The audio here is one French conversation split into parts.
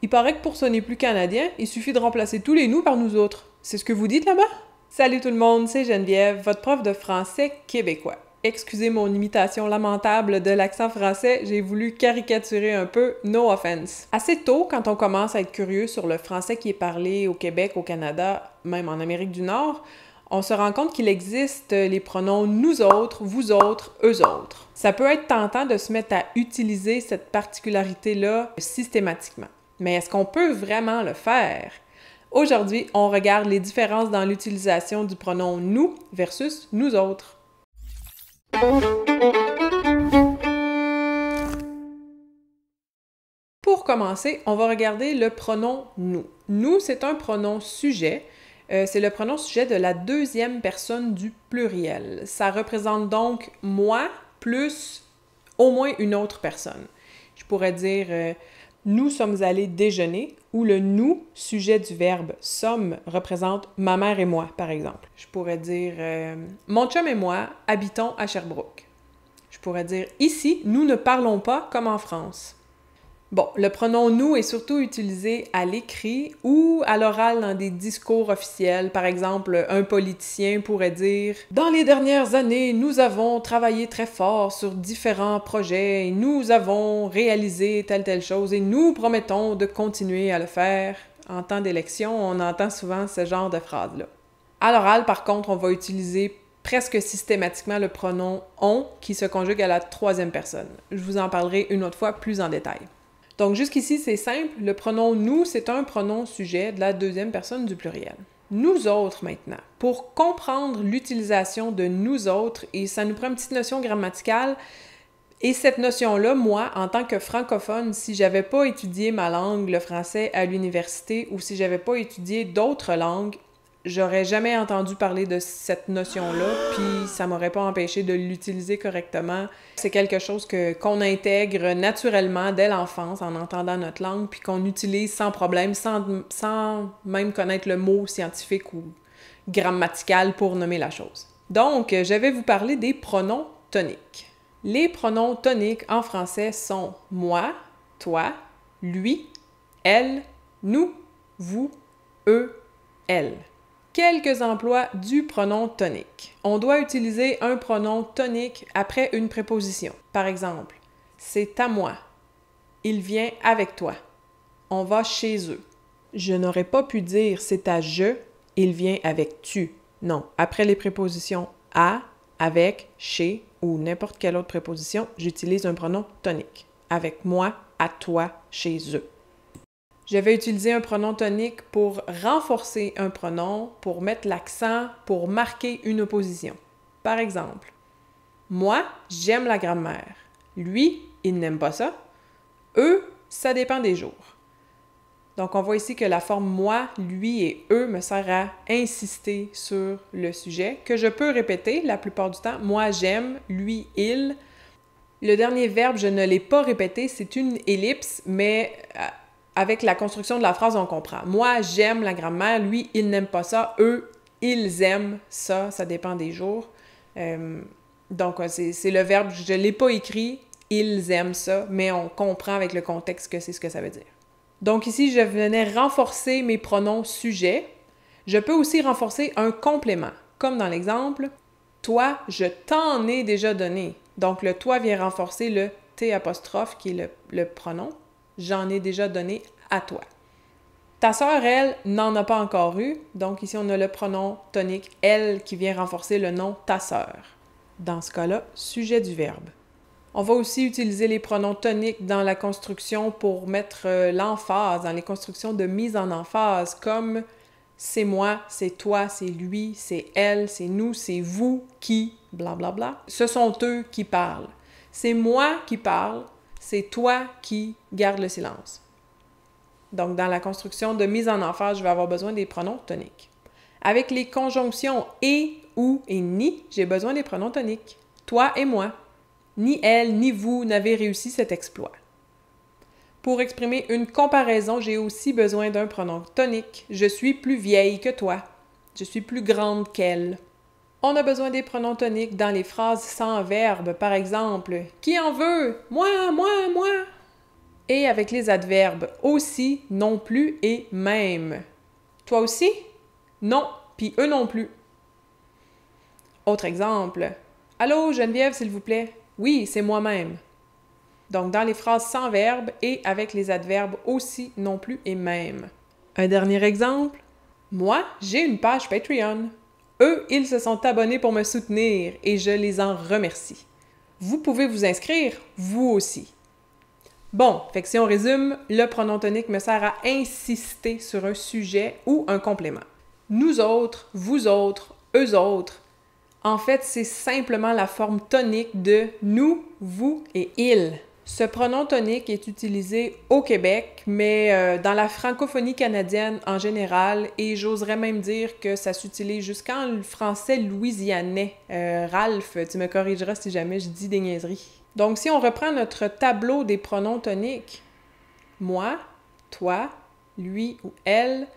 Il paraît que pour sonner plus canadien, il suffit de remplacer tous les nous par nous autres. C'est ce que vous dites là-bas? Salut tout le monde, c'est Geneviève, votre prof de français québécois. Excusez mon imitation lamentable de l'accent français, j'ai voulu caricaturer un peu, no offense. Assez tôt, quand on commence à être curieux sur le français qui est parlé au Québec, au Canada, même en Amérique du Nord, on se rend compte qu'il existe les pronoms nous autres, vous autres, eux autres. Ça peut être tentant de se mettre à utiliser cette particularité-là systématiquement. Mais est-ce qu'on peut vraiment le faire? Aujourd'hui, on regarde les différences dans l'utilisation du pronom nous versus nous autres. Pour commencer, on va regarder le pronom nous. Nous, c'est un pronom sujet. C'est le pronom sujet de la deuxième personne du pluriel. Ça représente donc moi plus au moins une autre personne. Je pourrais dire nous sommes allés déjeuner, ou le nous, sujet du verbe sommes, représente ma mère et moi, par exemple. Je pourrais dire mon chum et moi habitons à Sherbrooke. Je pourrais dire ici, nous ne parlons pas comme en France. Bon, le pronom nous est surtout utilisé à l'écrit ou à l'oral dans des discours officiels. Par exemple, un politicien pourrait dire « Dans les dernières années, nous avons travaillé très fort sur différents projets et nous avons réalisé telle chose et nous promettons de continuer à le faire. » En temps d'élection, on entend souvent ce genre de phrases-là. À l'oral, par contre, on va utiliser presque systématiquement le pronom « on » qui se conjugue à la troisième personne. Je vous en parlerai une autre fois plus en détail. Donc jusqu'ici, c'est simple, le pronom « nous », c'est un pronom sujet de la deuxième personne du pluriel. Nous autres, maintenant. Pour comprendre l'utilisation de « nous autres », et ça nous prend une petite notion grammaticale, et cette notion-là, moi, en tant que francophone, si j'avais pas étudié ma langue, le français, à l'université, ou si j'avais pas étudié d'autres langues, j'aurais jamais entendu parler de cette notion-là, puis ça m'aurait pas empêché de l'utiliser correctement. C'est quelque chose qu'on intègre naturellement dès l'enfance en entendant notre langue, puis qu'on utilise sans problème, sans même connaître le mot scientifique ou grammatical pour nommer la chose. Donc, je vais vous parler des pronoms toniques. Les pronoms toniques en français sont moi, toi, lui, elle, nous, vous, eux, elle. Quelques emplois du pronom tonique. On doit utiliser un pronom tonique après une préposition. Par exemple, c'est à moi. Il vient avec toi. On va chez eux. Je n'aurais pas pu dire c'est à je, il vient avec tu. Non, après les prépositions à, avec, chez ou n'importe quelle autre préposition, j'utilise un pronom tonique. Avec moi, à toi, chez eux. Je vais utiliser un pronom tonique pour renforcer un pronom, pour mettre l'accent, pour marquer une opposition. Par exemple, moi, j'aime la grammaire. Lui, il n'aime pas ça. Eux, ça dépend des jours. Donc, on voit ici que la forme moi, lui et eux me sert à insister sur le sujet, que je peux répéter la plupart du temps. Moi, j'aime, lui, il. Le dernier verbe, je ne l'ai pas répété, c'est une ellipse, mais avec la construction de la phrase, on comprend. Moi, j'aime la grammaire. Lui, il n'aime pas ça. Eux, ils aiment ça. Ça dépend des jours. Donc, c'est le verbe, je ne l'ai pas écrit. Ils aiment ça, mais on comprend avec le contexte que c'est ce que ça veut dire. Donc ici, je venais renforcer mes pronoms sujets. Je peux aussi renforcer un complément, comme dans l'exemple « Toi, je t'en ai déjà donné ». Donc, le « toi » vient renforcer le « t » apostrophe, qui est le pronom. J'en ai déjà donné à toi. Ta sœur, elle, n'en a pas encore eu. Donc ici, on a le pronom tonique « elle » qui vient renforcer le nom « ta sœur ». Dans ce cas-là, sujet du verbe. On va aussi utiliser les pronoms toniques dans la construction pour mettre l'emphase, dans les constructions de mise en emphase, comme « c'est moi »,« c'est toi »,« c'est lui »,« c'est elle »,« c'est nous »,« c'est vous »,« qui », blablabla. Ce sont eux qui parlent. C'est moi qui parle. C'est toi qui garde le silence. Donc, dans la construction de mise en emphase, je vais avoir besoin des pronoms toniques. Avec les conjonctions et, ou et ni, j'ai besoin des pronoms toniques. Toi et moi. Ni elle, ni vous n'avez réussi cet exploit. Pour exprimer une comparaison, j'ai aussi besoin d'un pronom tonique. Je suis plus vieille que toi. Je suis plus grande qu'elle. On a besoin des pronoms toniques dans les phrases sans verbe. Par exemple, « Qui en veut? Moi, moi, moi! » Et avec les adverbes aussi, non plus et même. Toi aussi? Non, puis eux non plus. Autre exemple. Allô, Geneviève, s'il vous plaît? Oui, c'est moi-même. Donc, dans les phrases sans verbe et avec les adverbes aussi, non plus et même. Un dernier exemple. Moi, j'ai une page Patreon. Eux, ils se sont abonnés pour me soutenir et je les en remercie. Vous pouvez vous inscrire, vous aussi. Bon, fait que si on résume, le pronom tonique me sert à insister sur un sujet ou un complément. Nous autres, vous autres, eux autres. En fait, c'est simplement la forme tonique de nous, vous et ils. Ce pronom tonique est utilisé au Québec, mais dans la francophonie canadienne en général, et j'oserais même dire que ça s'utilise jusqu'en français louisianais. Ralph, tu me corrigeras si jamais je dis des niaiseries. Donc, si on reprend notre tableau des pronoms toniques, moi, toi, lui ou elle,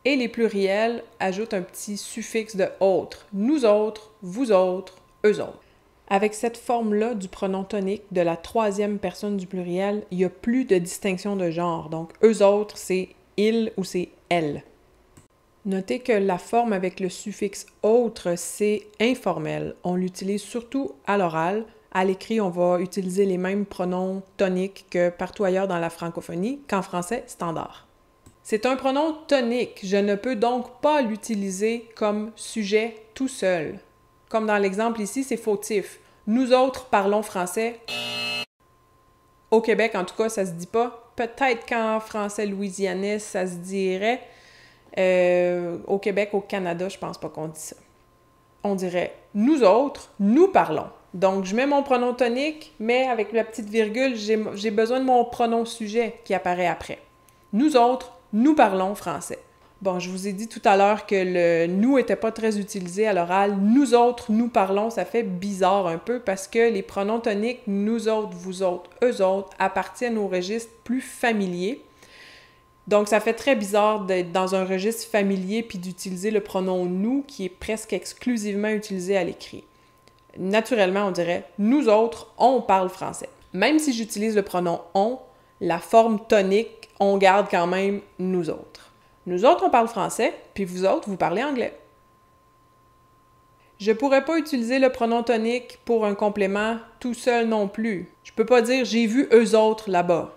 et les pluriels ajoutent un petit suffixe de autre. Nous autres, vous autres, eux autres. Avec cette forme-là du pronom tonique de la troisième personne du pluriel, il n'y a plus de distinction de genre. Donc, eux autres, c'est il ou c'est elle. Notez que la forme avec le suffixe autre, c'est informel. On l'utilise surtout à l'oral. À l'écrit, on va utiliser les mêmes pronoms toniques que partout ailleurs dans la francophonie, qu'en français standard. C'est un pronom tonique. Je ne peux donc pas l'utiliser comme sujet tout seul. Comme dans l'exemple ici, c'est fautif. Nous autres parlons français. Au Québec, en tout cas, ça se dit pas. Peut-être qu'en français louisianais, ça se dirait. Au Québec, au Canada, je pense pas qu'on dit ça. On dirait nous autres, nous parlons. Donc, je mets mon pronom tonique, mais avec la petite virgule, j'ai besoin de mon pronom sujet qui apparaît après. Nous autres, nous parlons français. Bon, je vous ai dit tout à l'heure que le « nous » n'était pas très utilisé à l'oral. Nous autres, nous parlons, ça fait bizarre un peu parce que les pronoms toniques « nous autres, vous autres, eux autres » appartiennent au registre plus familier. Donc, ça fait très bizarre d'être dans un registre familier puis d'utiliser le pronom « nous » qui est presque exclusivement utilisé à l'écrit. Naturellement, on dirait « nous autres, on parle français ». Même si j'utilise le pronom « on », la forme tonique, on garde quand même « nous autres ». Nous autres, on parle français, puis vous autres, vous parlez anglais. Je pourrais pas utiliser le pronom tonique pour un complément tout seul non plus. Je peux pas dire « j'ai vu eux autres là-bas ».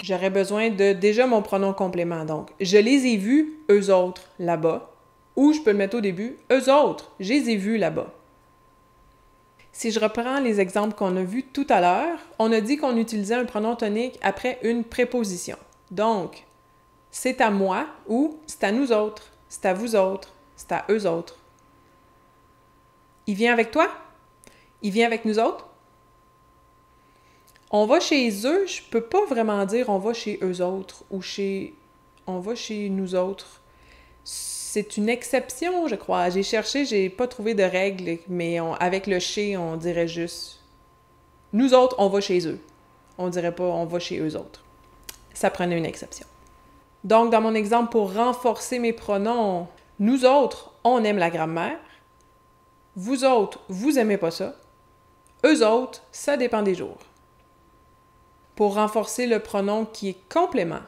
J'aurais besoin de déjà mon pronom complément. Donc, je les ai vus, eux autres, là-bas. Ou je peux le mettre au début, eux autres, je les ai vus là-bas. Si je reprends les exemples qu'on a vus tout à l'heure, on a dit qu'on utilisait un pronom tonique après une préposition. Donc, c'est à moi ou c'est à nous autres, c'est à vous autres, c'est à eux autres. Il vient avec toi? Il vient avec nous autres? On va chez eux, je peux pas vraiment dire on va chez eux autres ou on va chez nous autres. C'est une exception, je crois. J'ai cherché, j'ai pas trouvé de règle, mais avec le chez, on dirait juste nous autres, on va chez eux. On dirait pas on va chez eux autres. Ça prenait une exception. Donc, dans mon exemple, pour renforcer mes pronoms, nous autres, on aime la grammaire. Vous autres, vous aimez pas ça. Eux autres, ça dépend des jours. Pour renforcer le pronom qui est complément.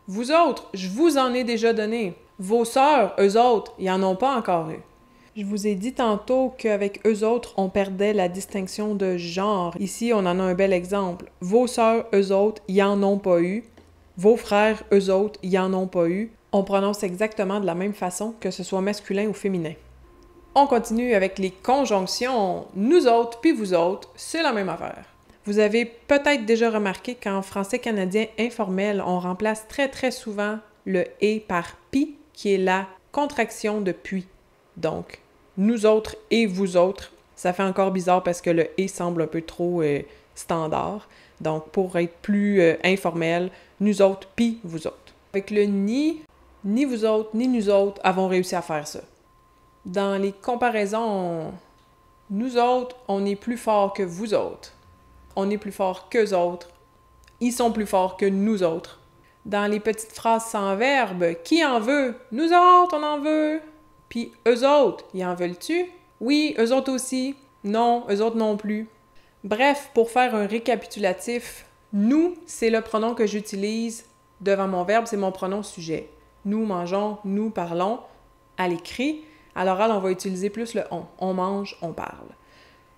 Vous autres, je vous en ai déjà donné. Vos sœurs, eux autres, ils en ont pas encore eu. Je vous ai dit tantôt qu'avec eux autres, on perdait la distinction de genre. Ici, on en a un bel exemple. Vos sœurs, eux autres, ils en ont pas eu. Vos frères, eux autres, ils en ont pas eu. On prononce exactement de la même façon, que ce soit masculin ou féminin. On continue avec les conjonctions. Nous autres puis vous autres, c'est la même affaire. Vous avez peut-être déjà remarqué qu'en français canadien informel, on remplace très très souvent le « et » par « pi », qui est la contraction de « puis ». Donc, nous autres et vous autres, ça fait encore bizarre parce que le « et » semble un peu trop standard. Donc, pour être plus informel, nous autres puis vous autres. Avec le « ni vous autres, ni nous autres avons réussi à faire ça. Dans les comparaisons, nous autres, on est plus fort que vous autres. On est plus fort qu'eux autres. Ils sont plus forts que nous autres. Dans les petites phrases sans verbe, qui en veut? Nous autres, on en veut. Puis eux autres, y en veulent-tu? Oui, eux autres aussi. Non, eux autres non plus. Bref, pour faire un récapitulatif, Nous, c'est le pronom que j'utilise devant mon verbe, c'est mon pronom sujet. Nous mangeons, nous parlons. À l'écrit, à l'oral, on va utiliser plus le on. On mange, on parle.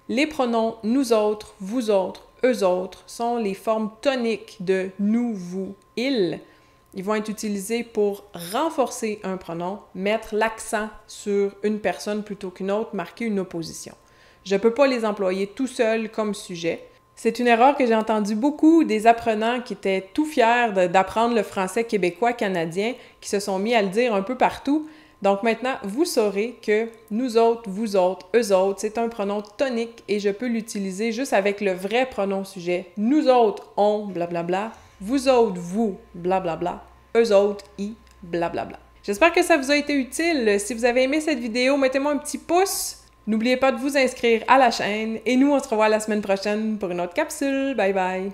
Les pronoms nous autres, vous autres, eux autres sont les formes toniques de nous, vous, ils. Ils vont être utilisés pour renforcer un pronom, mettre l'accent sur une personne plutôt qu'une autre, marquer une opposition. Je ne peux pas les employer tout seul comme sujet. C'est une erreur que j'ai entendue beaucoup des apprenants qui étaient tout fiers d'apprendre le français québécois canadien, qui se sont mis à le dire un peu partout. Donc maintenant, vous saurez que nous autres, vous autres, eux autres, c'est un pronom tonique et je peux l'utiliser juste avec le vrai pronom sujet. Nous autres, on, blablabla. Vous autres, vous, blablabla. Eux autres, ils, blablabla. J'espère que ça vous a été utile. Si vous avez aimé cette vidéo, mettez-moi un petit pouce. N'oubliez pas de vous inscrire à la chaîne. Et nous, on se revoit la semaine prochaine pour une autre capsule. Bye bye!